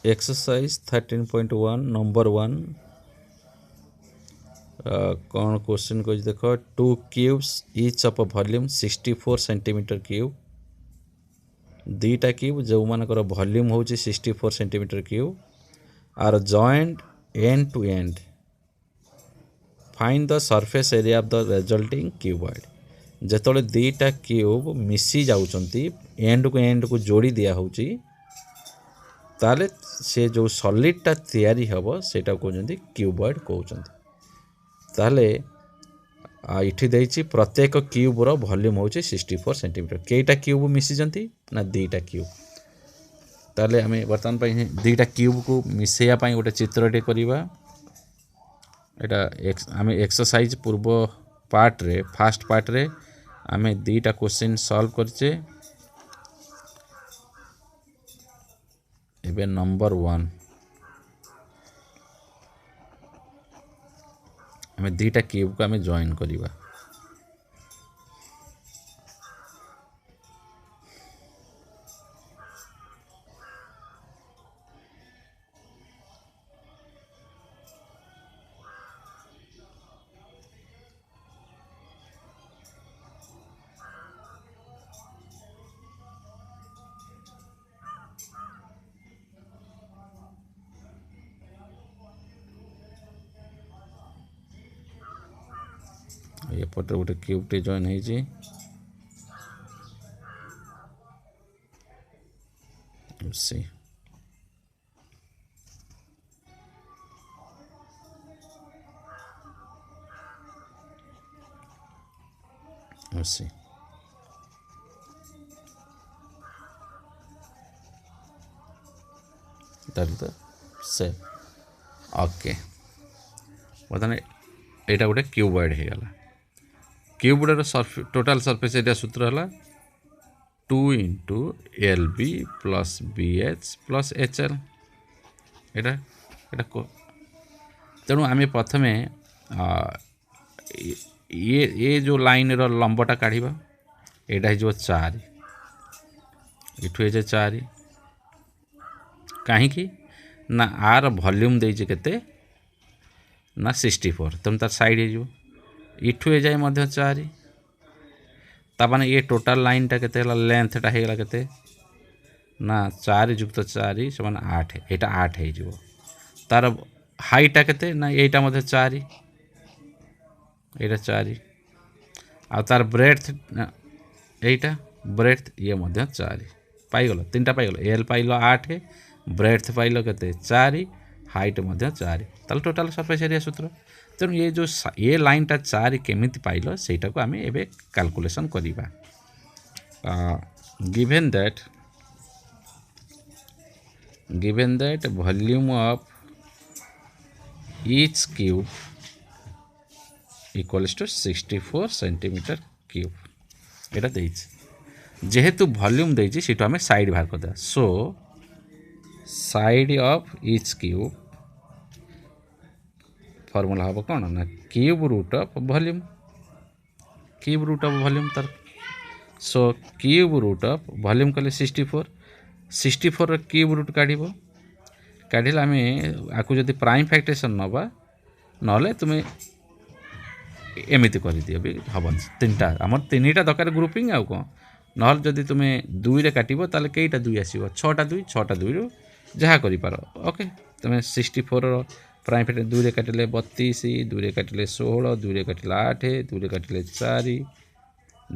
Exercise 13.1 number 1 कौन question को देख 2 cubes each of volume 64 centimetre cube दीटा क्यूब जो मानकर वॉल्यूम हो 64 centimetre cube are joined end to end find the surface area of the resulting cuboid जेतोले दीटा क्यूब मिसी जाउचंती एंड को जोड़ी दिया होची ताले से जो सॉलिडटा तैयारी हबो सेटा कहउचंती क्यूबॉइड कहउचंती ताले इठी देछि प्रत्येक क्यूब रो वॉल्यूम होची 64 सेंटीमीटर केटा क्यूब मिसी जंती ना दीटा क्यूब ताले हमें वर्तमान पई दीटा क्यूब को मिसेया पई गोटे चित्रटे करिवा एटा हमें एक्सरसाइज पूर्व पार्ट रे फास्ट पार्ट रे हमें दीटा क्वेश्चन सॉल्व करचे एबे नंबर 1 हमें दीटा क्यूब को हमें जॉइन करिवा ये पटे गोटे क्यूब टे जॉइन होइछि सी सी से ओके बर्तमान एटा गोटे क्यूबॉइड हो गला क्यूबॉइड टोटल सरफेस एरिया सूत्र है 2 into L B plus B H plus H L एटा तेणु आम प्रथम ये जो लाइन रो लंबटा काढ़ा यहाँ हो 4 इठू है 4 कहीं ना आर वॉल्यूम देइछे केते ना 64 तेणु तार साइड हो इठू ए जाए मध्य 4 ताने ये टोटल लाइन टा केते लेंथटा होगा केते ना 4 जुक्त 4 समान 8 यहाँ 8 हो तार हाइटा केते ना यहीटा मध्य 4 यहाँ 4 आ तार ब्रेड्थ यहीटा ब्रेड्थ ये मध्य 4 पाइगल 3टा पाइगल एल पाइल 8 ब्रेड्थ पाइल केते 4 हाइट मध्य 4 ताल टोटल सरफेस एरिया सूत्र तेणु ये जो ये लाइन टा 4 केमिति पाइल सेटा को आमे एबे कैलकुलेशन करिबा given that volume of each cube equals to 64 centimetre cube एटा देइछि जेहेतु वॉल्यूम देइछि सेटो हमें साइड बाहर कर दे so side of each cube formula हम कौन ना क्यूब रूट ऑफ वॉल्यूम तार so cube root of volume कले 64 क्यूब रूट काढ़ आम आपको जब प्राइम फैक्टरेशन नवा ना तुम्हें एमती कर दियो भी हम 3टा आम 3टा दरकार ग्रुपिंग आउ कौन ना जदि तुम्हें 2 रे काटिबो ताले केईटा 2 आसीबो 6टा 2 रु जहाँ कर ओके तुम्हें 64 प्राइम फैक्टर 2 रे काटिले 32 2 रे काटिले 16 2 रे काटिले 8 2 रे काटिले 4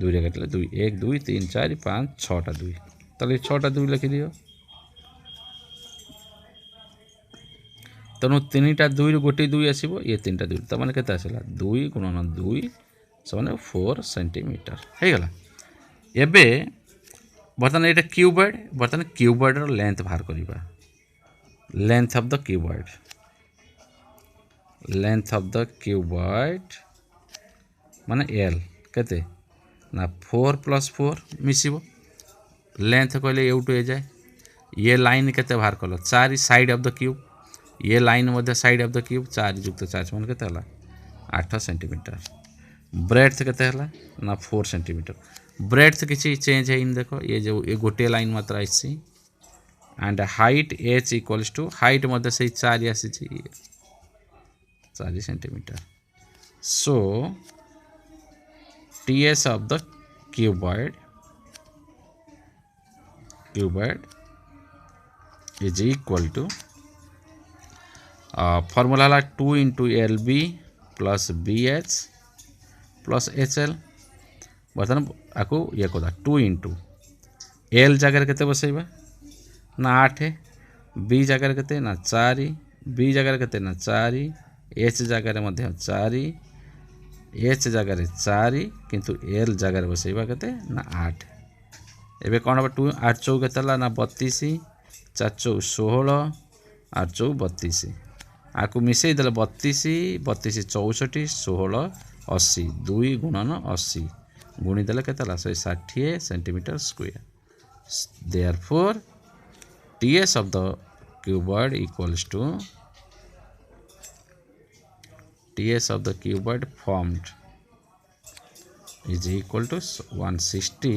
2 रे काटिले 2 1 2 3 4 5 6टा 2 ताले 6टा 2 लिखि दियो तेणु 3टा 2 रु गोटे 2 आसीबो ये 3टा 2 तो माने केते आसला 2 गुणन 2 समान 4 सेंटीमीटर हे गला एबे बर्तमान एटा क्यूबॉइड बर्तमान क्यूबॉइड रो लेंथ बाहर करिबा लेंथ ऑफ द क्यूबॉइड माने एल केते ना 4 + 4 मिसिबो लेंथ कहले एउटू हो जाए ये लाइन केते बाहर कल 4 साइड ऑफ द क्यूब ये line Madhya side of the cube 4 जुक्त 4 मान केते हला 8 सेंटीमीटर ब्रेड्थ केते हला ना 4 सेंटीमीटर ब्रेड्थ किसी चेंज है इन देखो ये जो ये गोटे लाइन मात्र आइसी and height h equals to height मध्य से 4 आसी 4 centimetre. So ts of the cuboid is equal to formula है 2 into LB plus BH plus HL। बर्तमान आपको ये कदा 2 इंटू L जगह के बसैबा ना 8, B जगह के ना 4, B जगह के ना 4, H जगह मध्य 4, H जगह 4 किंतु L जगह बसैबा के ना 8। एबे कौन हम 2 8 चौ के ना 32, 4 चौ 16, 8 चौ 32। आपको मिसई देले 32 32 64 16 80 2 गुणन 80 गुणी देले के 160 centimetre square. Therefore ts of the cuboid equals to ts of the cuboid formed is equal to 160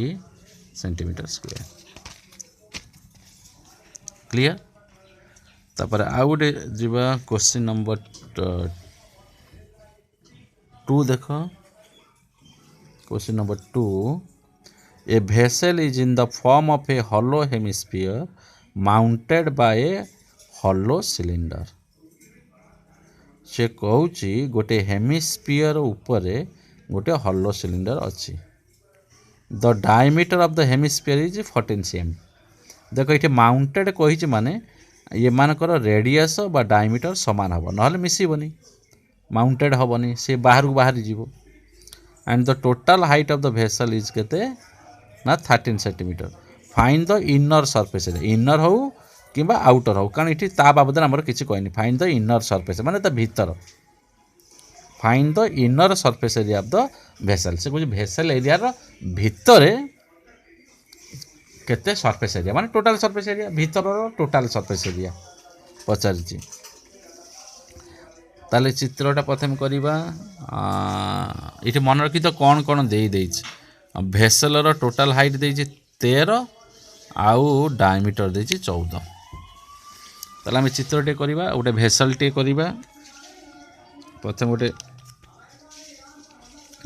centimetre square. Clear. तापर आउ गोटे जीवा क्वेश्चन नंबर 2 देख। Question number 2 A vessel is in the form of a hollow hemisphere mounted by a hollow cylinder। से कहूची गोटे hemisphere ऊपर गोटे hollow cylinder अच्छी। The diameter of the hemisphere is 14 cm। देख ये माउंटेड कही माने ये मानकर रेडियस बा डायमीटर समान हम ना मिसबनी माउंटेड हेनी से बाहर को बाहरी जीव। And the total height of the vessel is केते ना 13 centimetre. Find the inner surface area. Inner हो कि आउटर हो कारण ये ता बाबद आमर किसी कहनी। फाइंड द इनर सरफेस माने ता भीतर। Find the inner surface area of the vessel. से कुछ वेसल एरिया रो भीतर केते सरफेस एरिया माने टोटाल सरफेस एरिया भीतर टोटाल सरफेस एरिया पचारिछि। ताले चित्रटा प्रथम करवा ये मन रखी तो कौन कौन दे भेसल टोटाल हाइट दे 13 आउ डायमीटर दे 14। ताले आम चित्रटे करवा गोटे भेसल टे करवा। प्रथम गोटे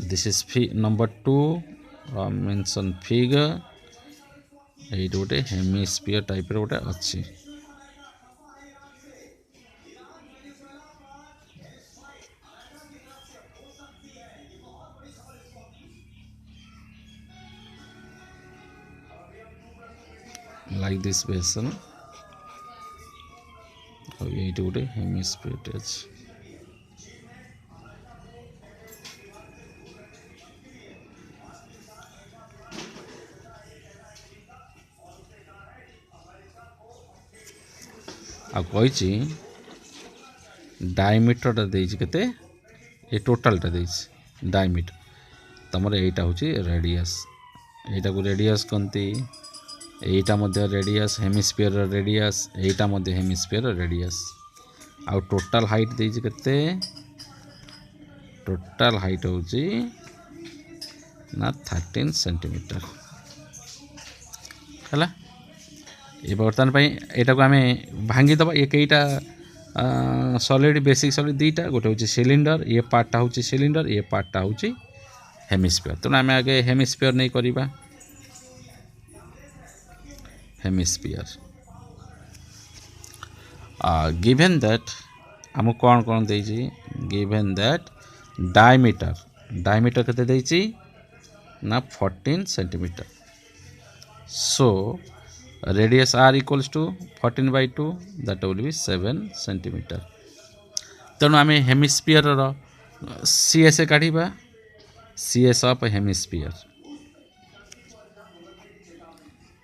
this is number 2 mention figure ये गोटे हेमिस्फीयर टाइप गोटे अच्छी। like this vessel ये गोटे हेमिस्फीयर अच्छी। आ कही डायमीटरटा देते ये टोटालटा दे डायमीटर तुम यहीटा हूँ रेडियस। यहीटा को रेडियस कहती यहीटा मध्य रेडियस हेमिस्फीयर रेडियस यहीटा मध्य हेमिस्फीयर रेडियस। आउ टोटाल हाइट देते टोटाल हाइट हूँ ना 13 सेंटीमीटर है। ये बर्तमान यहाँ को आम भांगीदबा ये कईटा सॉलिड बेसिक सॉलिड दुईटा गोटे हूँ सिलिंडर ये पार्टा हूँ सिलिंडर ये पार्टा हूँ हेमिस्फीयर। तेणु आम आगे हेमिस्फीयर नहीं करवा। हेमिस्फीयर गिवन दैट आम कौन कौन दे गिवन दैट डायमीटर केते देछि ना 14 centimetre. So radius r equals to 14/2 that will be 7 centimetre. तेणु आम हेमिस्फीयर CS काढ़ा CS ऑफ हेमिस्फीयर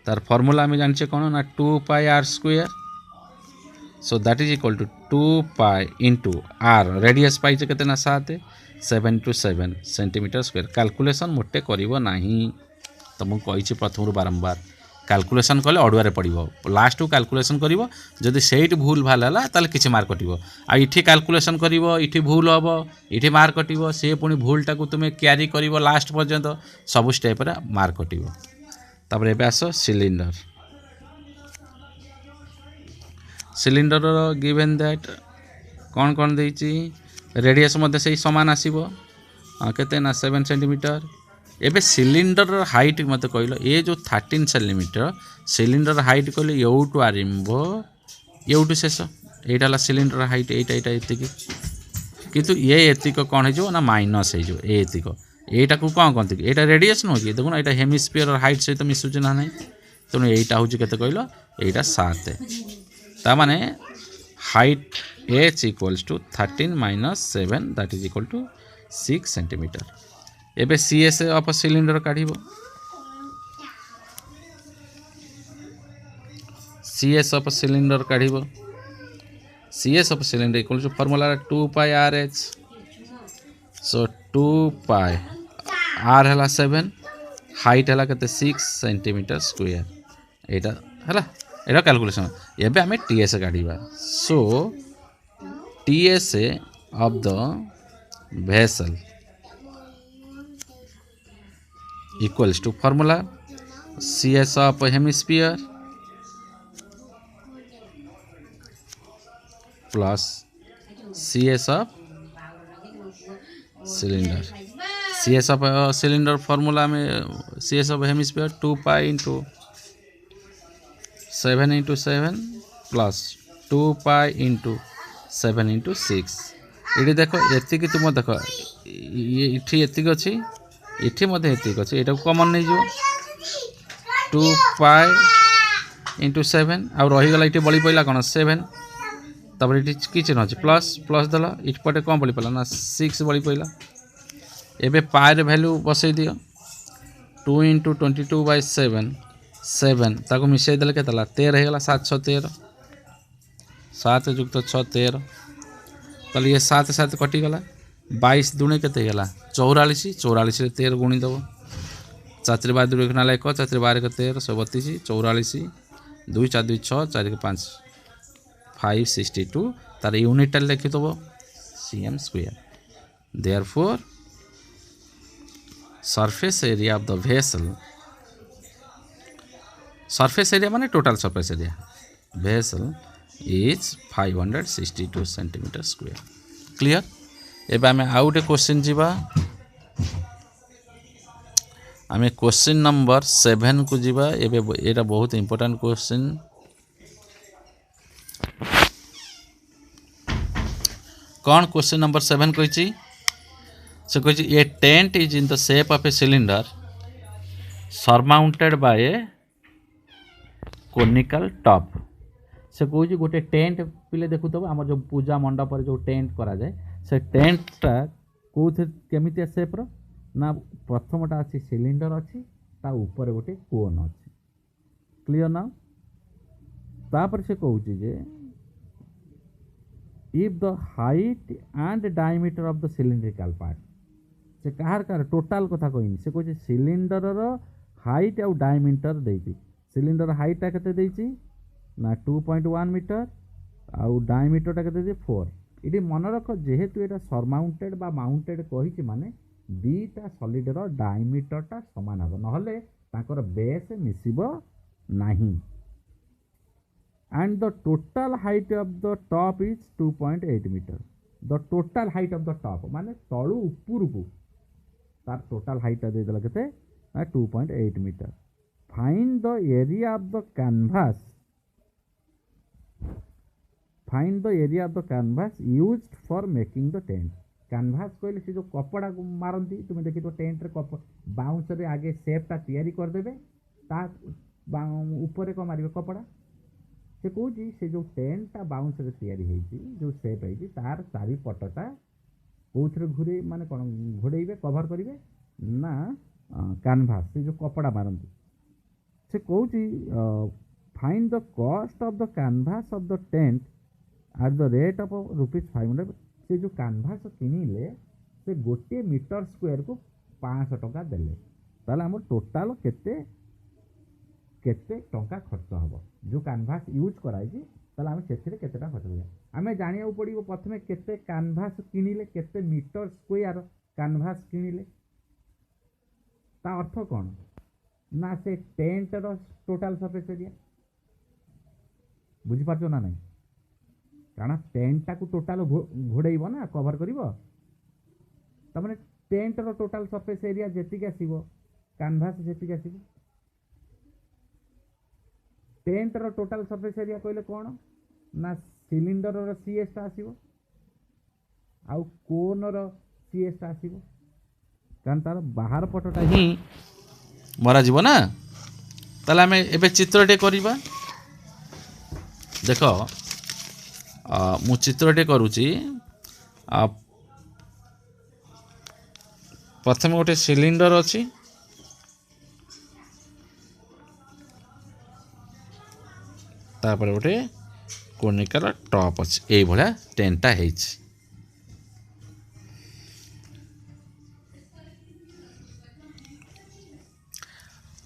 तार फॉर्मूला आम जाने कौन ना 2 pi r square. So that is equal to 2 pi into r radius पाइचे केते ना 7 to 7 सेंटीमीटर स्क्वायर। कैलकुलेशन मोटे करिवो नाही तुमको कही प्रथम बारंबार कैलकुलेशन कले अड़ुआरे पड़ो लास्ट को कैलकुलेशन करिवो जदि सेठ भूल भाल है ताले किछि मार्क कटिवो। आ इठी कैलकुलेशन करिवो इठी भूल हबो इठी मार्क कटिवो से पुणी भूलटा को तुम क्यारी करिवो लास्ट पर्यंत सब स्टेप रे मार्क कटिवो। तापर एबे आसो सिलिंडर सिलिंडर गिवन दैट कौन कौन देइछि रेडियस मध्य से समान आसीबो केते ना 7 सेंटीमीटर। एबे सिलिंडर हाइट मत कहलो ए जो 13 सेंटीमीटर सिलिंडर हाइट कहले एउटु आरंभ एउटु शेष एटा ला सिलिंडर हाइट एटा एतिकी किंतु ये एतिक कौन हो ना माइनस हो एतिक एटा को कौन कहते एटा रेडियस नुह कि देखो एटा हेमिस्फीयर हाइट सहित मिसुचे ना नहीं तेणु एटा हूँ केते कहलो एटा 7 तामाने height h equals to 13 minus 7 that is equal to 6 centimetre. एबे CS ऑफ सिलिंडर काढिबो CS ऑफ सिलिंडर काढिबो CS of cylinder equals to formula 2 pi RH. So 2 pi R हला 7 हाइट हला कते 6 सेंटीमीटर स्क्वायर एटा हला एटा कैलकुलेशन एबे हमें TS काढिबा। So TS of the vessel equals to formula CS of hemisphere plus CS of cylinder CS of cylinder formula में CS of hemisphere 2 pi into 7 into 7 plus 2 pi into 7 into 6 ये देख ये तुम देख ये इठी अच्छी इठी अच्छी ये कमन नहीं जो 2 पाई इंटू 7 आ रहीगला ये बड़ी पड़ा कौन 7 तब ये किसी न प्लस प्लस दल इटपटे कौन बड़ी पड़ा ना 6 बड़ी पड़ा एबे पाए भैल्यू बसई दियो 2 इंटू 22/7 7 ताको मिसई देले के 13 होगा 7 6 13 7 युक्त 6 13 ताले ये 7 7 कटिगला 22 दूनी केते गला 44 44 रे 13 गुणी दबो 4 बार 2 ना 1 4 बार 13 32 44 2 4 2 6 4 5 562 तार यूनिट लिखि दब cm square therefore surface area of the vessel surface area माने total surface area vessel is 562 centimetre square clear. एबे आमे आउट क्वेश्चन जीवा आमे क्वेश्चन नंबर 7 को जीवा एबे एटा बहुत इंपोर्टेंट क्वेश्चन कौन क्वेश्चन नंबर 7 कही से कही a tent is in the shape of a cylinder surmounted by a conical top से कह गोटे टेंट पिले देखु तब आम जो पूजा मंडप जो टेंट करा जाए से टेंटटा कौन केमितिया शेप्र ना प्रथमटा अच्छी सिलिंडर अच्छी ता ऊपर गोटे कोन अच्छी क्लियर ना तापर से कहूँ जे if the height and diameter of the cylindrical part से कहार कहार टोटाल कथा कहनी से कहे सिलिंडर हाइट आउ डायमीटर देती सिलिंडर हाइटा केते देती ना 2.1 मीटर आउ डायमीटरटा केते 4 ये मन रख जेहेतु ये सरमाउंटेड बा माउंटेड कही माने दीटा सॉलिडर डायमीटरटा समान हम नहले ताकर बेस मिसिबो नाही and the total height of the top is 2.8 meter the total height of the top माने तळु ऊपर को तार total height दे देला केते 2.8 meter find the area of the canvas find the area of the canvas used for making the tent canvas कहले से जो कपड़ा को मारंती तुम देखि तो टेंट रे बाउंस रे आगे शेप ता तैयारी कर देबे ता ऊपर को मारिबे कपड़ा से कौन से जो टेंटा बाउंस तैयारी जो सेप है तार चारिपटा कौन घूरे माने कौन घोड़े कभर करेंगे ना कैनभास से जो कपड़ा मारती से कौन find the cost of the canvas of the tent at the rate of ₹500 से जो कैनभास किनिले से गोटे मीटर स्क्वायर को 500 टंका देले ताले हमर टोटाल केते केते टंका खर्च हम जो कैनभास यूज कराई ताले आम से केते खर्च करा आम जाना पड़ो प्रथम केते कैनभास किनिले केते मीटर स्क्वायर कैनभास किनिले ता अर्थ कौन ना से टेंट रो टोटल सरफेस एरिया बुझी पारछो ना नहीं कारण टेंटा को टोटाल घोड़ेब ना कवर कर तमें टेंटर टोटाल सरफेस एरिया जी आसो कैनभास जी आसो टेंटर टोटाल सरफेस एरिया कहले कौन ना सिलिंडर सीएस टा आसो आउ कोन सीएस टा आसो कारण तार बाहर पटटा ही मरा जीव ना ताले आमे एबे चित्रटे करिबा देख मु चित्रटे करूची प्रथम गोटे सिलिंडर अच्छी तापर गोटे कोनिकल टॉप अच्छी यही भाया टेंटा है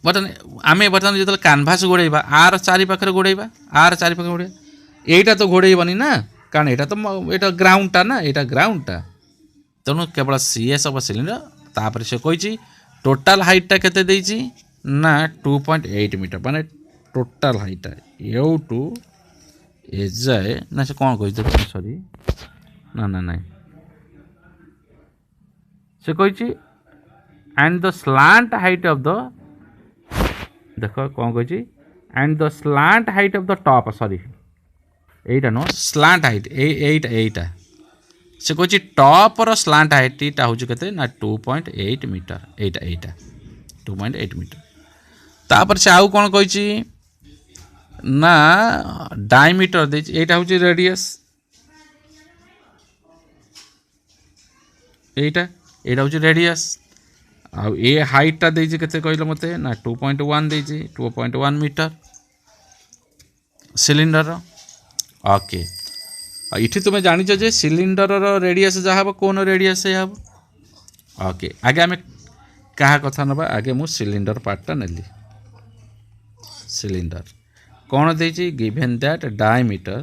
बर्तमान आम बर्तमान जो कैनभास घोड़ेबा आर चारि पाखे घोड़ेबा आर चारि पाखे घोड़े यहीटा तो घोड़ेबनी ना कारण यहाँ तो यहाँ ग्राउंडटा ना यहाँ ग्राउंडटा तेणु केवल सीएस ऑफ सिलिंडर तापर से कही टोटाल हाइटटा केते देछि ना 2.8 मीटर माने टोटाल हाइटटा यू टू ए जाए ना से कौन कही सॉरी ना ना ना से कही and the slant height of the देख कौन कही and the slant height of the top sorry Etah no slant height एटा से कह टॉप रो स्लांट हाइट हूँ के ना 2.8 मीटर एटा 2.8 मीटर तापर से आउ कौन कही ना डायमीटर दे एटा हूँ रेडियस एटा हूँ रेडियस आउ ए हाइटटा देछि केते कहले मते ना 2.1 देछि 2.1 मीटर सिलिंडर ओके इठी तुम जानिछ जे सिलिंडर रेडियस जहाँ हम कौन रेडियस हम ओके आगे आम क्या कथा नबा आगे मु सिलिंडर पार्टा नेली सिलिंडर कौन देछि given that diameter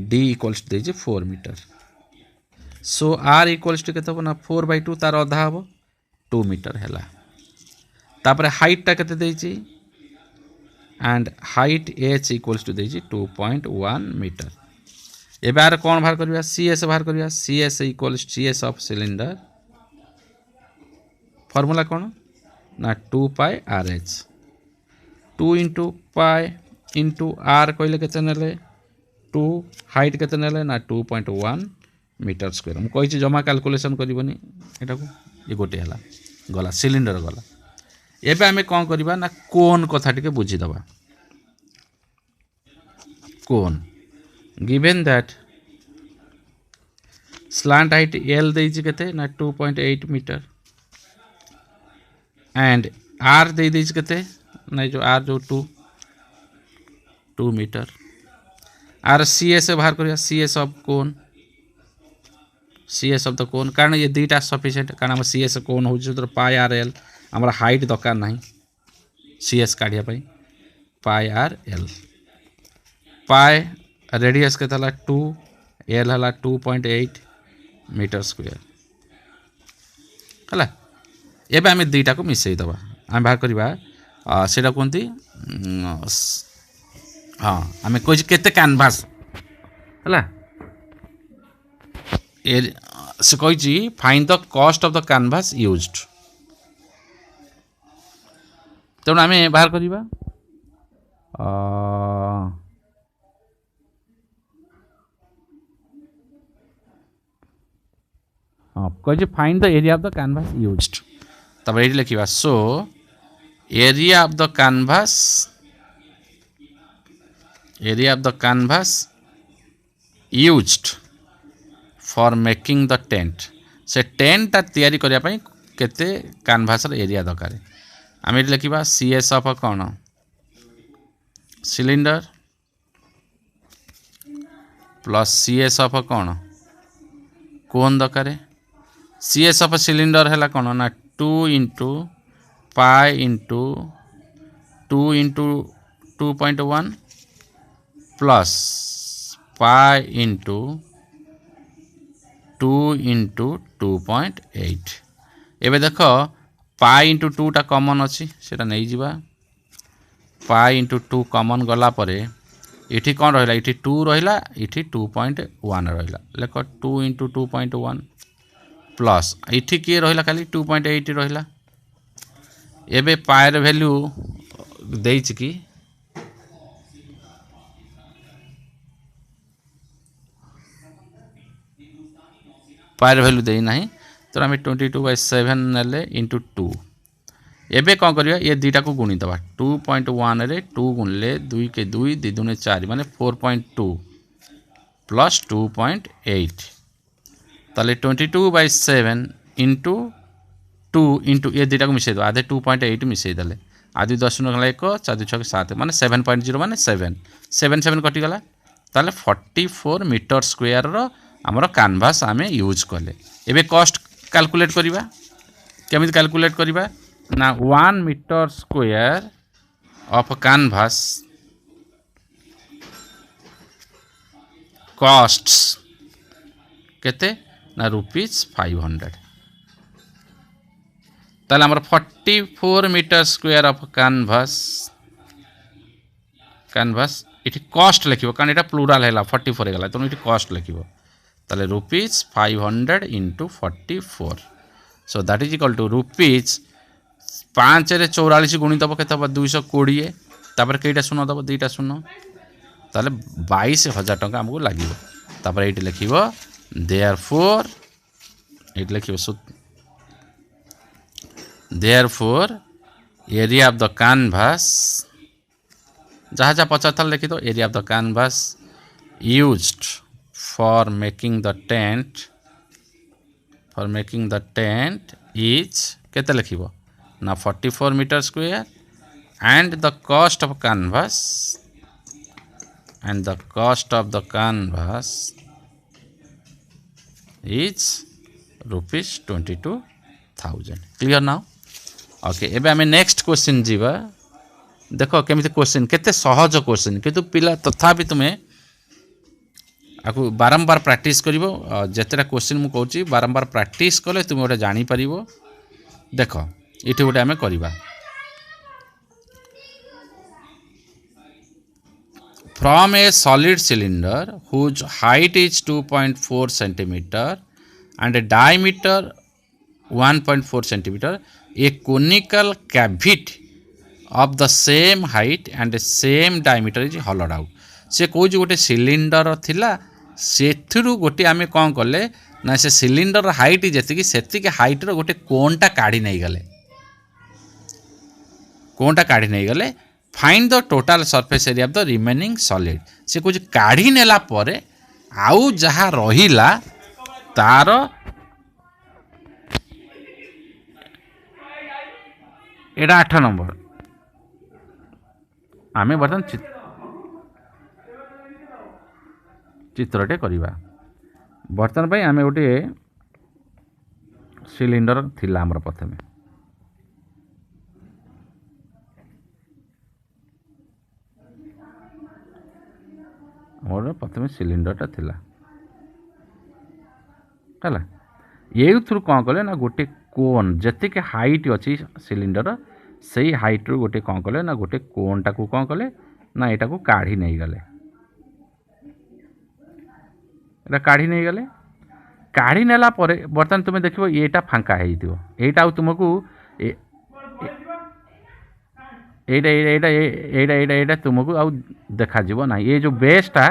d equals देछि 4 metre so r equals to केते ना 4/2 तार अधा हम 2 मीटर हैला तापर हाइटटा केते देछि and height h equals to देछि 2.1 मीटर एबे आर कौन बाहर करबा सीएस बाहर करबा CS equals CS of cylinder formula कौन ना 2 pi r h 2 into pi into r कहले केते नेले 2 हाइट केते नेले ना 2.1 मीटर स्क्वायर मु कहि जमा कैलकुलेशन करबनी एटा को ये गोटे हला गला सिलिंडर गला एबे आमे कौन करबा ना कोन कथा टिके बुझी दबा cone given that slant height l देछि केते ना 2.8 मीटर एंड आर दे देछि केते ना जो आर जो 2 मीटर आर सीएस बाहर करिया CS of cone CS of the cone कारण ये दुईटा सफिशिएंट कारण हम सीएस कोन हो पाई आर एल हमारा हाइट दरकार ना सीएस काढ़िया पाई आर एल पाई रेडियस के 2 एल है 2.8 मीटर स्क्वायर है एबे आम दुईटा को मिसई दबा आम बाहर करवा सेटा कहते हाँ आम कह केते कैनभास है से कही find the cost of the canvas used तेणु आम बाहर करवा हाँ कही find the area of the canvas used तब ये लिखा so area of the canvas used for making the tent से टेंटा तैयारी करने पाई केते कैनभास एरिया दरकार आम ये लिखा सीएस ऑफ कौन सिलिंडर प्लस सीएस ऑफ कौन कोन दरकार सीएस ऑफ सिलिंडर है कौन ना 2 into pi into 2 into 2.1 plus pi into 2 into 2.8 एवं देख पाई इंटू 2टा कमन अच्छी से नहीं जावा पाई इंटू 2 कमन गला परे इठी कौन रहा इठी 2 रहा इठी 2.1 रहा लेख 2 इंटू 2.1 प्लस इठी किए रहा खाली 2.8 रहा एबे पायर वैल्यू देइछि कि पायर वैल्यू दे ना तो आम 22/7 नेले इंटू 2 एबे कौन करिया ये दुईटा को गुणी दबा 2.1 रे 2 गुणले 2 के 2 2 दूने 4 माने 4.2 प्लस 2.8 ताले 22/7 इंटू 2 इंटू ये दुईटा को मिसई दो आधे 2.8 मिसई देले आदि 10 गला 1 4 6 7 माने 7.0 माने 7 7 7 कटि गला ताले 44 मीटर स्क्वायर रो हमर कैनवास आमे यूज कले एबे कॉस्ट कैलकुलेट करिबा केमिति कैलकुलेट करिबा ना 1 metre square of canvas costs केते ना ₹500 ताले हमर 44 मीटर स्क्वायर ऑफ कैनवास इठी कॉस्ट लिखिबो कारण एटा प्लूराल हैला 44 हैला तो इठी कॉस्ट लिखिबो ताले ₹500 into 44 so that is equal to ₹5 रे 44 गुणी दब केते 220 तापर केटा शून्य दब दुईटा शून्य ताले 22,000 टंका हमको लागिबो तापर एठी लिखिबो देयरफॉर एठी लिखिबो therefore area of the canvas जहाँ जहाँ पचार था लिखि दो area of the canvas used for making the tent is केते लिखिबो ना 44 मीटर स्क्वायर and the cost of canvas is ₹22,000 clear now okay एबे हमें नेक्स्ट क्वेश्चन जीवा देखो केमिति क्वेश्चन केते सहज क्वेश्चन किंतु पिला तथापि तुम्हें आपको बारंबार प्रैक्टिस करिवो जेतेटा क्वेश्चन मु कहूची बारंबार प्रैक्टिस कले तुम गोटे जानी परिवो देखो इठी गोटे आमे करिबा from a solid cylinder whose height is 2.4 centimetre and diameter 1.4 centimetre a conical cavity of the same height and same diameter is hollowed out से कहूँ गोटे सिलिंडर थिला सेथुरु गोटे आमे कौन कले ना से सिलिंडर हाइट जेतिकी सेतिकी हाइट रो गोटे कोनटा काढ़ी नहीं गले find the total surface area of the remaining solid से कुछ काढ़ी नेला परे आउ जहा रहिला तार एटा 8 नंबर आमे बर्तन चित्रटे करिबा बर्तन भाई आमे गोटे सिलिंडर थिला हमर प्रथमे मोर प्रथमे सिलिंडरटा थिला हला ये थ्रू कौन कले ना गोटे कोन जति के हाइट अछि सिलिंडर सही हाइट रो गोटे कौन कले ना गोटे कोनटा को कौन कले ना एटा को काढ़ी नहीं गले एटा काढ़ी नहीं गले काढ़ी नेला परे बर्तन तुम देखिबो एटा फांका हेई दियो एटा तुमको एटा तुमको आउ देखा जीवो ना ये जो बेसटा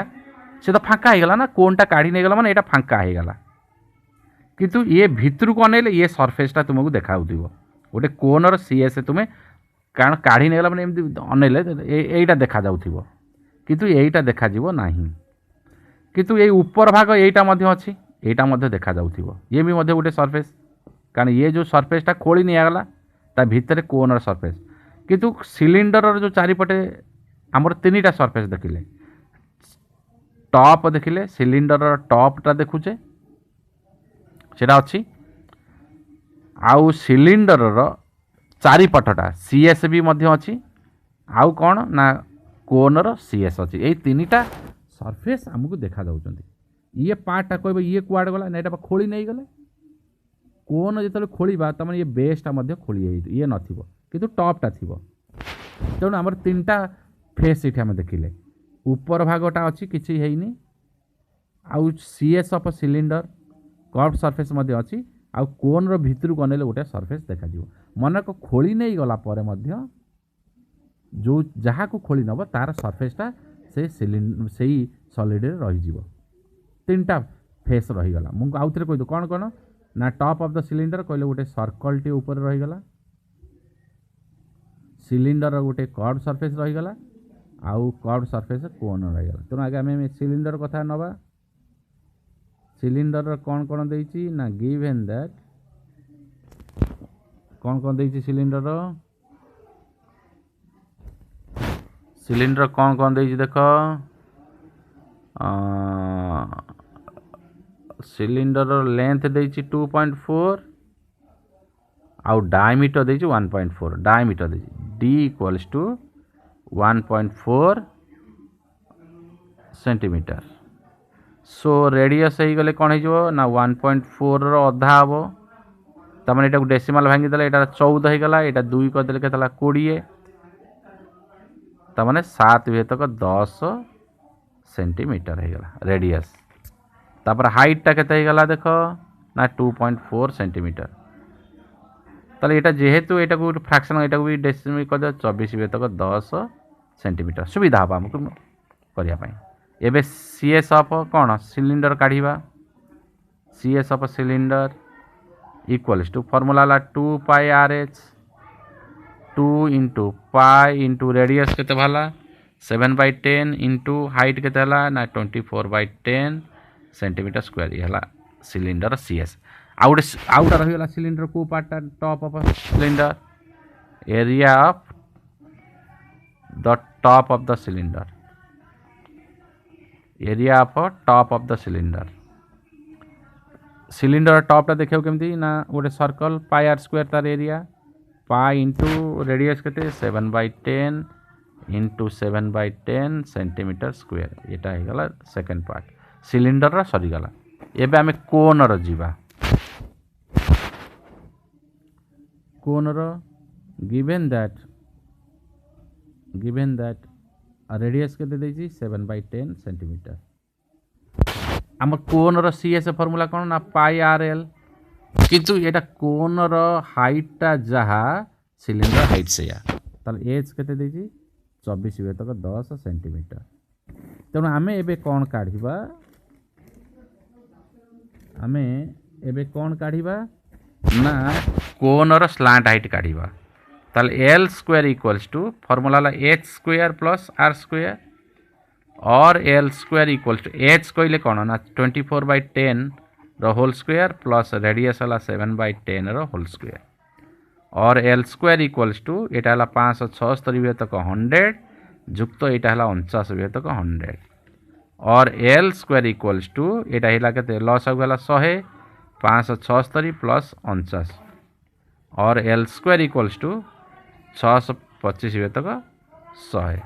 से तो फांका हो गला ना कोनटा काढ़ी नहीं गला माने एटा फांका हो गला किंतु ये भितर को अनेले ये सरफेसटा तुमको देखा दियो गोटे कोनर सीएस तुम्हें कारण काढ़ी नहीं गला माने एमती अनेले एटा देखा जाउथिबो किंतु एटा देखा जीवो नाही किंतु ये ऊपर भाग एटा मध्य अछि एटा मध्य देखा जाउथिबो ये भी मध्य गोटे सरफेस कारण ये जो सरफेसटा खोली नहीं आगला ता भीतर कोनर सरफेस किंतु सिलिंडर जो चारिपटे आमर 3टा सरफेस देखिले टॉप देखिले सिलिंडर टॉपटा देखुचे सेटा अछि आउ सिलिंडर चारिपटटा सीएस भी मध्य अछि आउ कौन ना कोनर सीएस अछि ए 3टा सरफेस हमको देखा जाउछंती ये पार्टटा कहबे ये कुआड गला ना एटा खोली नहीं गले कोन जेतले खोलीबा त माने ये बेसटा मध्य खोली जाई ये नथिबो किंतु टॉपटा थिबो तेणु आमर 3टा फेस इठे हम देखिले ऊपर भागटा अच्छी किसी है आउ CS of cylinder curve surface मध्य अच्छी आउ कोन रो भितर गनेले गोटे सरफेस देखा दियो मन को खोली नहीं गला परे मध्य जो जहाँ को खोली नब तार सरफेसटा से सिलिंडर से सॉलिड रही जीवो तीनटा फेस रही गला मुझे आउ थे कह कौन कौन ना टॉप ऑफ द सिलिंडर कहले गोटे सर्कल टे ऊपर रही गला सिलिंडर गोटे कर्व सरफेस रही गला आउ कर्व सरफेस कोन रही गला तेणु आगे आम सिलिंडर कथा नवा सिलिंडर कौन कौन देइछि ना गिवन दैट कौन कौन देइछि सिलिंडर कौन कौन देइछि देखो सिलिंडर लेंथ देइछि 2.4 आउ डायमीटर देइछि 1.4 डायमीटर देइछि d equals to 1.4 centimetre so radius हो गले कौन हो ना 1.4 रो अधा हम तमें यहाँ डेसिमाल भांगी देला यहाँ 14 हो गला यहाँ 2 करदे के 20 तमें 7 भेतक 10 सेंटीमीटर हो गला रेडियस तापर हाइटटा केते गला देख ना 2.4 सेंटीमीटर ताले यहाँ जेहेतु यहाँ को फ्रैक्शन यहाँ को भी डेसिमल कर 24 भेतक 10 सेंटीमीटर सुविधा हम आमको करने एबे सीएस ऑफ कौन सिलिंडर काढ़ा CS of cylinder equals to formula ला 2 pi r h 2 into pi into radius केते भाला 7/10 इंटू हाइट केते हला ना 24/10 सेंटीमीटर स्क्वायर ये सिलिंडर सीएस आउटा रही सिलिंडर को part top of cylinder area of the top of the cylinder area of top of the cylinder cylinder टॉपटा देखियो केमती ना गोटे सर्कल पाई आर स्क्वायर तार एरिया पाई इंटू रेडियस केते 7/10 इंटू 7/10 सेंटीमीटर स्क्वायर यहाँ हो गला सेकेंड पार्ट सिलिंडर सरीगला एबे आमे कोनर जीवा कोनर गिवन दैट रेडियस के देछि 7/10 सेंटीमीटर आम कोनर सीएस फॉर्मूला कौन ना पाई आर एल किंतु एटा कोनर हाइटटा जहाँ सिलिंडर हाइट से ताले एच केते देछि 24 भेतक 10 सेंटीमीटर तेणु आमे एबे कौन काढ़िबा ना कोनर स्लांट हाइट काढ़िबा ताले l square equals to formula ला h square plus r square और L square equals to h कहले कौन ना 24/10 रो होल स्क्वायर प्लस रेडियस वाला 7/10 रो होल स्क्वायर और एल स्क्वायर इक्वल्स टू यहाँ है 576 भेतक 100 जुक्त यहाँ है 49 भेतक 100 और एल स्क्वायर इक्वल्स टू यहाँ है लस गला 100 576 प्लस 49 और एल स्क्वायर इक्वल्स टू 625 भेतक 100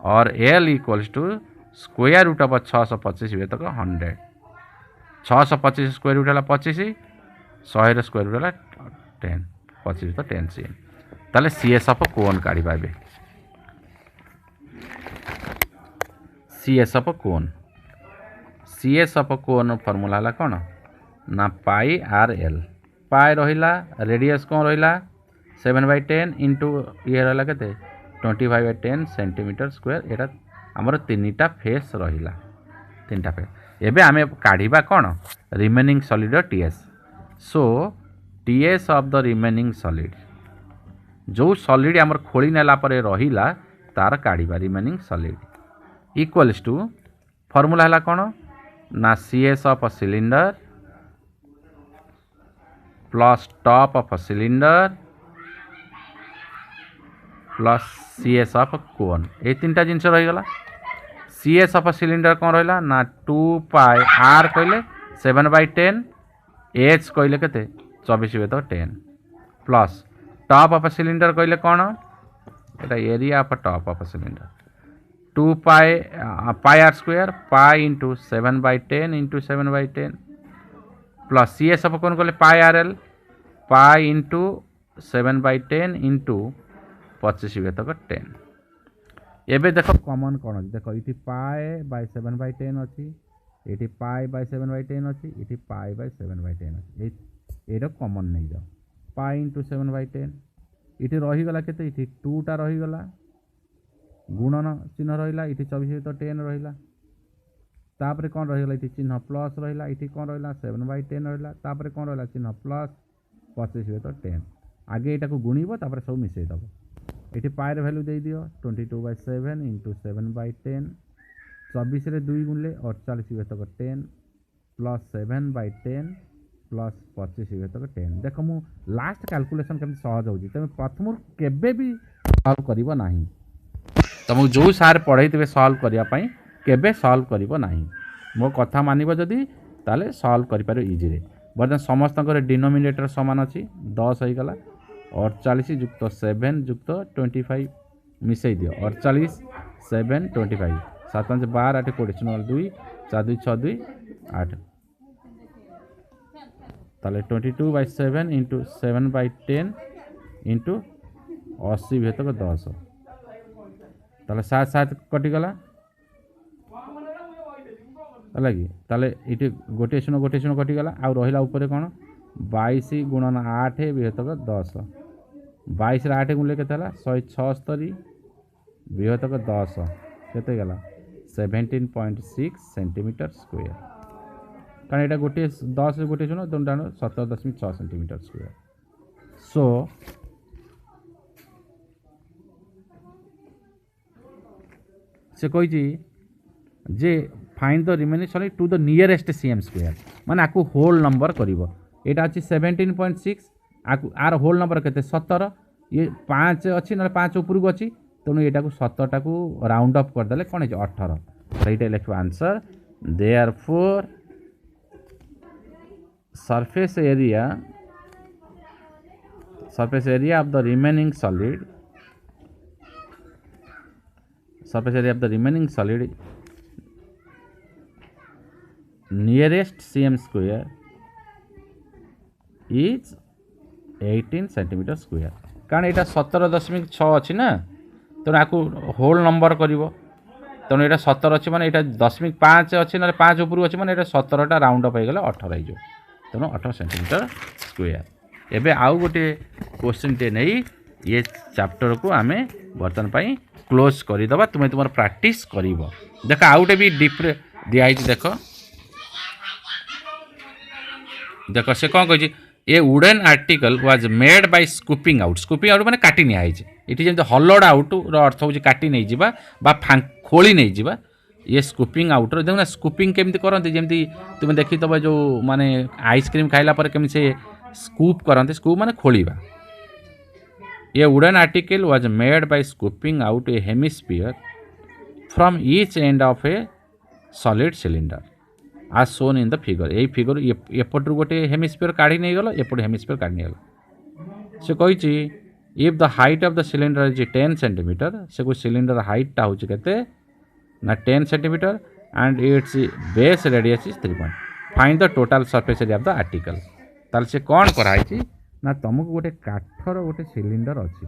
और L equals to square root of 625 भेतक 100 625 स्क्वायर रूट है 25 100 स्क्वायर रूट है 10 25 तो 10 cm ताले सीएस ऑफ कोन काढ़ा सीएस ऑफ कोन फॉर्मूला है कौन ना पाई आर एल पाई रहिला रेडियस कौन रहिला 7/10 इंटू ये रहा के 25/10 सेंटीमीटर स्क्वायर यहाँ आमर 3टा फेस रहिला 3टा फेस एबे आमे काढ़िबा कौन remaining solid TS so TS of the remaining solid जो सॉलिड आमर खोली नेला परे रहिला तार काढ़िबा remaining solid equals to formula है कौन ना CS of cylinder plus top of cylinder plus CS of cone ये 3टा जिनस रहीगला सीएस ऑफ सिलिंडर कौन रहा ना 2 पाई आर कहले 7/10 एच कहले के 24 भेतक 10 प्लस टॉप ऑफ सिलिंडर कहले कौन एटा area of top of cylinder 2 pi r square pi into 7/10 into 7/10 plus CS of कौन कहले pi r l pi into 7/10 into 25 भेतक 10 एबे देख कॉमन कौन अच्छी देख ये पाए बाय 7/10 अच्छी ये पाए बाय 7/10 अच्छी ये पाए बाय 7/10 अच्छी ये कॉमन नहीं जाओ पाए इंटू 7/10 ये रहीगला के 2टा रहीगला गुणन चिन्ह रहा ये 24 सहित 10 रहा तापर कौन रहीगला ये चिन्ह प्लस रहा ये कौन रहा 7/10 रहा तापर कौन रहा चिन्ह प्लस 25 सहित 10 आगे यहाँ गुणब तापर सब मिसेदब ये पाए भैल्यू दे दियो 22/7 इंटू 7/10 24 2 गुणले 48 विभेदक 10 प्लस 7/10 प्लस 25 विभेदक 10 देख मु लास्ट कैलकुलेशन केमती सहज होगी तुम प्रथम केबे भी सॉल्व करिवो नाही तुमको जो सार पढ़े थे सॉल्व करने केबे सॉल्व करिवो नाही मो कथा मानिबो जदि ताले सॉल्व करि पारो इजी रे बर्तमान समस्त डिनोमिनेटर समान अच्छी 10 हो गला 48 जुक्त 7 जुक्त 25 मिसई दियो 48 7 25 7 5 12 8 20 2 4 2 6 2 8 ताले 22/7 इंटू 7/10 इंटू 80 भेतक 10 ताले 7 7 कटिगला है कि ताले ये गोटे शून्य कटिगला आउ रहा ऊपर कौन 22 गुणन 8 विभेदक 10 22 8 गुणले के 176 विभेदक 10 केते गला 17.6 सेंटीमीटर स्क्वायर कारण यहाँ गोटे 10 गोटे शून्य दोनों डाण 17.6 सेंटीमीटर स्क्वायर सो से कही जे find the remaining solid to the nearest cm square माने आपको होल नंबर करिवो एटा अछि 17.6 आकु आर होल नंबर केते 17 ये 5 अछि न 5 ऊपर को अछि तेणु एटा को 17 टा को राउंड अप कर देले कोन 18 तो एटा लिखो answer therefore surface area of the remaining solid nearest cm square is 18 centimetre square कारण यहाँ 17.6 अच्छी ना तेणु आपको होल नंबर कर तेणु यहाँ 17 अच्छी मैंने यहाँ 0.5 अच्छी ना 5 ऊपर अच्छी मैंने 17टा राउंड अप होगा 18 हो तेणु 18 सेंटीमीटर स्क्वायर एबे आउ गोटे क्वेश्चन टे नहीं ये चैप्टर को आम बर्तमान क्लोज करदे तुम्हें तुम प्रैक्टिस कर देख आउटे भी डिप्रे दिखाई देख देख से कौन कही ए wooden article was made by scooping out माने काटी निया ये जमी हलड आउट अर्थ हूँ काटी नहीं जावा खोली नहीं जावा ये स्कूपिंग आउट देखना स्कूपिंग केमती करते जमी तुम देखी तब जो माने आइसक्रीम खाइला पर केमती से स्कूप करते स्कूप माने खोलिबा a wooden article was made by scooping out a hemisphere from each end of a solid cylinder as shown in the figure यही फिगर एपटू गोटे हेमिस्फीयर काढ़ी नहीं गल एपट हेमिस्फीयर काढ़ी नहीं गल से कही if the height of the cylinder is 10 centimetre से कोई सिलिंडर हाइटा हूँ के ना 10 centimetre and it's base radius is 3 point find the total surface area of the article ताल से कौन कराई ना तुमको गोटे काठर गोटे सिलिंडर अच्छी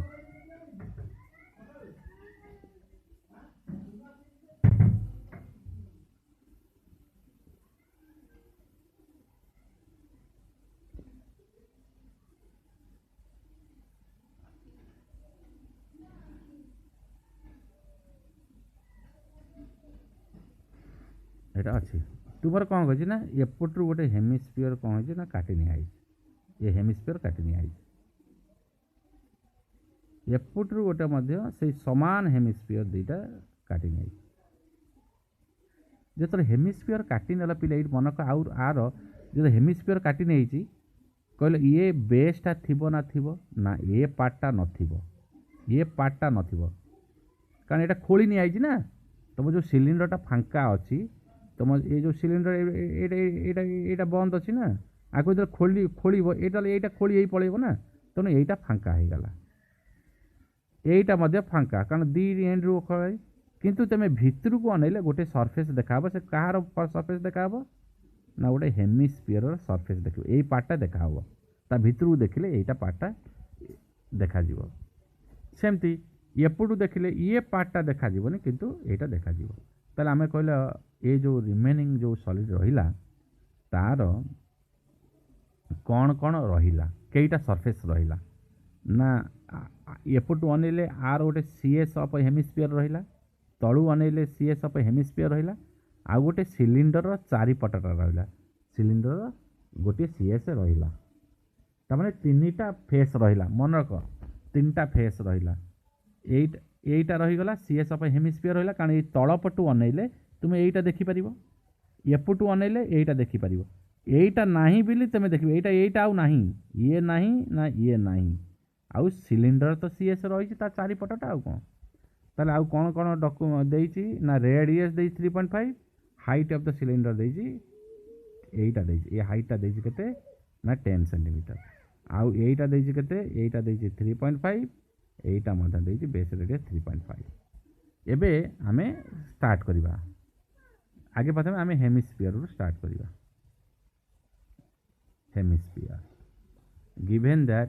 यहाँ अच्छी तुमर कौन कही ना एपटू गोटे हेमिस्फीयर कौन हो ना काटी निहाई ये हेमिस्फीयर काटी निहाई एपटू गोटे से समान हेमिस्फीयर दुईटा काटी निहाई जो हेमिस्फीयर काटी नेला पिला मनक आउ आर जो हेमिस्फीयर काटी नहीं कहले ये बेसटा थिबो ना ये पार्टा नथिबो ये पार्टा नथिबो कारण यहाँ खोली निहाई ना तुम जो सिलिंडरटा फांका अच्छी तुम ये जो सिलिंडर ये बंद अच्छी ना आगे जो खोल यहाँ खोली पलैब ना तेणु यहीटा फांका हो गला यहीटा फांका कारण दी एंड रू खोल किंतु तुम भितर को अनैले गोटे सरफेस देखा से कहार सरफेस देखा ना गोटे हेमिस्फीयर सरफेस देख यही पार्टा देखा ता भितर को देखले यहीटा पार्टा देखा सेमती एपटू देखिले ये पार्टा देखा जीवनी किंतु एटा देखा जीवो ताले आमे कहला ए जो रिमेनिंग जो सॉलिड रहिला तार कौन कौन रहिला केईटा सरफेस रहिला ना एपटू अनेले आर गोटे सीएस ऑफ हेमिस्फीयर रहिला तळू अनेले सीएस ऑफ हेमिस्फीयर रहिला आ गोटे सिलिंडर चारि पटटा रहिला सिलिंडर गोटे सीएस रहिला तामाने तीनटा फेस रहिला मन रख तीनटा फेस रहिला एईटा रहीगला सीएस ऑफ हेमिस्फीयर रहिला कारण ए तळपटू अनेले तुमे एईटा देखि परिबो एपटू अनेले एईटा देखि परिबो एईटा नाही बिली तुमे देखिबो एईटा आउ नाही ये नाही ना ये नाही आउ सिलिंडर तो सीएस रही ता चारि पटटा आउ कोन ताले आउ कोन कोन डॉक्यूमेंट देइची ना रेडियस देइ 3.5 हाइट ऑफ द सिलिंडर देइची एईटा देइची ए हाइटटा देइची केते ना 10 सेंटीमीटर आउ एईटा देइची केते एईटा देइची 3.5 एईटा मधा देइची बेस रेडियस 3.5 एबे हमें स्टार्ट करिबा आगे प्रथमे हमें हेमिस्फीयर रु स्टार्ट करिबा हेमिस्फीयर गिवन दैट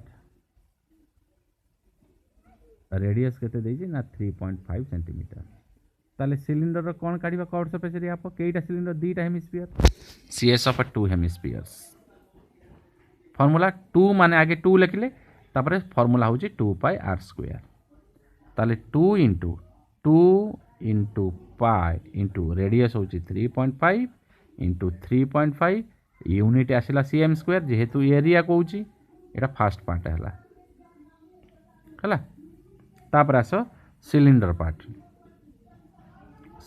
रेडियस केते देइची ना 3.5 सेंटीमीटर ताले सिलिंडर कौन काढ़ा कर्ड सरफेस एरिया आप केईटा सिलिंडर दीटा hemisphere CS of 2 hemispheres formula 2 माने आगे 2 लिखले तापरे फॉर्मूला होची 2 पाई आर स्क्वायर ताले 2 इंटू पाई इंटू रेडियस होची 3.5 इंटू 3.5 यूनिट आसिला सीएम स्क्वायर जेहेतु एरिया कहूची एटा फास्ट पार्ट है तापर आस cylinder part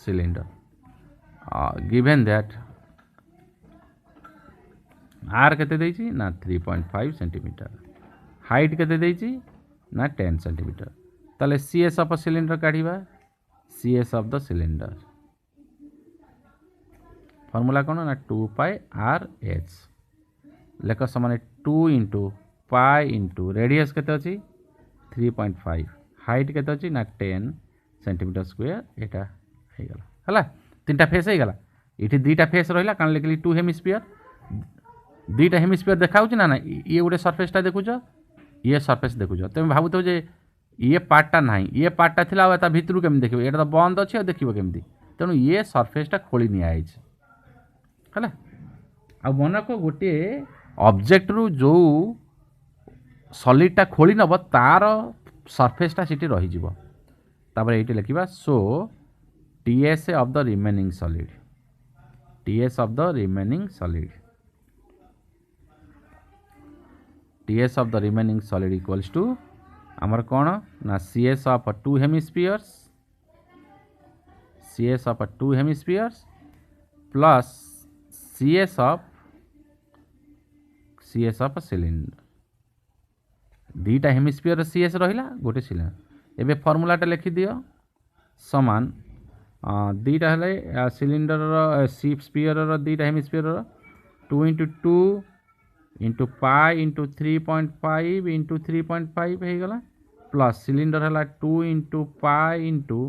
cylinder given that r केते देइची ना 3.5 सेंटीमीटर हाइट केते देइची ना 10 सेंटीमीटर ताले सीएस ऑफ सिलिंडर काढ़ीबा CS of the cylinder formula कौन ना 2 पाई आर एच लेख समान 2 इंटू पाई इंटू रेडियस केते अछि 3.5 हाइट केते अछि ना 10 सेंटीमीटर स्क्वायर एटा हे गला हला तीनटा फेस हे गला इठी दीटा फेस रहिला कान लिखली 2 हेमिस्फीयर दीटा हेमिस्फीयर देखाउछ ना ना ये गोटे सरफेसटा देखुछ ये सरफेस देखुछ तुम भाबुतो जे ये पार्टटा नाही ये पार्टटा थिला आ ता भितरु केम देखिबो एटा तो बंद अछि आ देखिबो केमती तेनु ये सरफेसटा खोली नि आइछ हला आ मनक गोटे ऑब्जेक्ट रु जो सॉलिडटा खोली नब तार सरफेसटा सिटी रही जिवो तापर एटी लिखिबा so TS of the remaining solid TS of the remaining solid TS of the remaining solid equals to आमर कौन ना CS of 2 hemispheres CS of 2 hemispheres plus CS of cylinder दीटा हेमिस्फीयर सीएस रहिला गोटे सिलिंडर एबे फॉर्मूलाटा लिखि दियो समान दीटा हले सिलिंडर स्फीयर दीटा hemisphere 2 into 2 into pi into 3.5 into 3.5 हो गला प्लस सिलिंडर है 2 इंटू पाई इंटू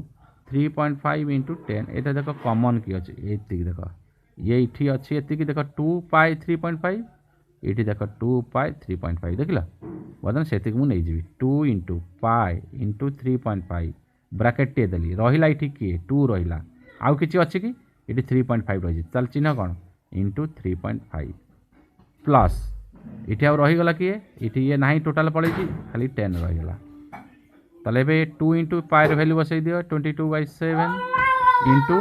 3.5 इंटू 10 ये देख कॉमन की अच्छे ये देख ये इठी अच्छी ये देख 2 पाई 3.5 ये देख 2 पाई 3.5 देख ला बदन से मुझे 2 इंटू पाई इंटू 3.5 ब्राकेट टे देली रहिला इठी किए 2 रहिला आउ किछि अछि कि इठी 3.5 रही चल चिन्ह कौन इंटू 3.5 प्लस इठी आउ रहीगला किए इठी ये नाही टोटाल पड़े खाली 10 रहीगला ताले बे 2 इंटू पाई वैल्यू बसई दियो 22/7 इंटू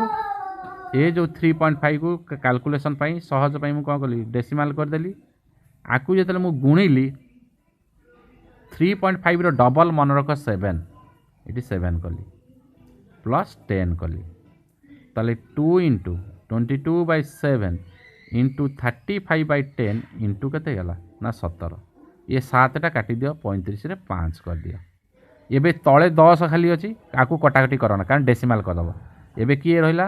ए जो 3.5 को कैलकुलेशन पाई सहज पाई मु कौन कली डेसिमाल कर देली आकु जेतले मु गुणिली 3.5 रो डबल मन रख 7 इटी 7 कली प्लस 10 कली ताले 2 इंटू 22/7 इंटू 35/10 इंटू केते गला ना 17 ये 7टा काटी दियो 35 रे 5 कर दियो एबे तळे 10 खाली अछि आकु कटाकटी करना कारण डेसिमाल कर दबो एबे किए रहिला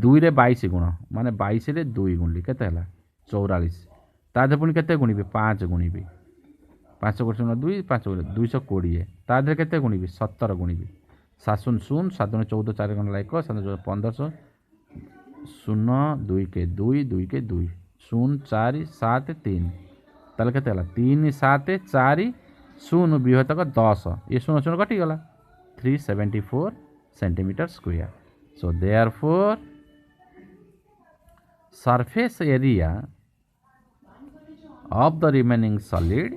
2 रे 22 गुण माने 22 रे 2 गुणली केते हला 44 तादे पुनी केते गुणिबे 5 गुणिबे 5 गुण 2 5 220 तादे केते गुणिबे 17 गुणिबे 7 0 7 14 4 गुण लाइक 7 1500 0 2 के 2 2 के 2 0 4 7 3 ताले केते हला 3 7 4 0 विहतक 10 ये 0 0 कटि गला 374 centimeter square. So therefore surface area of the remaining solid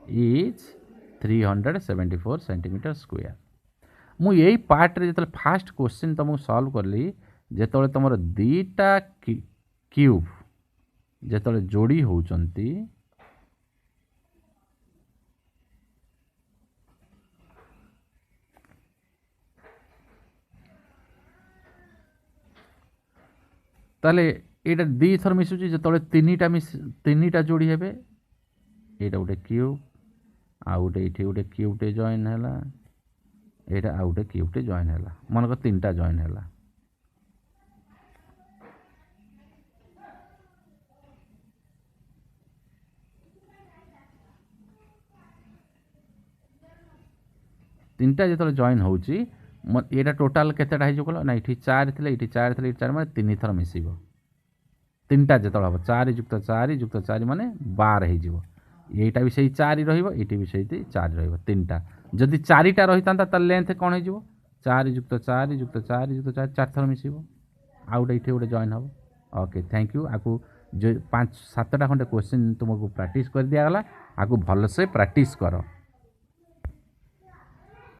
is 374 centimeter square. मु यही पार्ट रे जतले फास्ट क्वेश्चन तुमको सॉल्व करली जेतले तुमर दीटा क्यूब जेतले जोड़ी होचंती ताले एटा दी थर मिसुची जेतले तीनटा जोड़ी हेबे एटा गोटे क्यूब आ गोटे इठी गोटे क्यूबटे जॉइन हैला एटा आ गोटे क्यूबटे जॉइन हैला मन को तीनटा जॉइन हैला तीनटा जेतले जॉइन होउची एटा टोटल केतेटा हे जो कलो ना इठी 4 थिले इठी 4 थिले इठी 4 माने तीन थर मिसिबो तीनटा जेतले हबो 4 युक्त 4 माने 12 हे जिवो एटा भी सही 4 रहिबो एटी भी सही 4 रहिबो तीनटा जदि 4टा रहितांता त लेंथ कोन हे जिवो 4 युक्त 4 युक्त 4 युक्त 4 4 थर मिसिबो आ गोटे इठी गोटे जॉइन हबो ओके थैंक यू आकु जो 5 7टा खंडे क्वेश्चन तुमको प्रैक्टिस कर दिया गला आकु भल से प्रैक्टिस करो।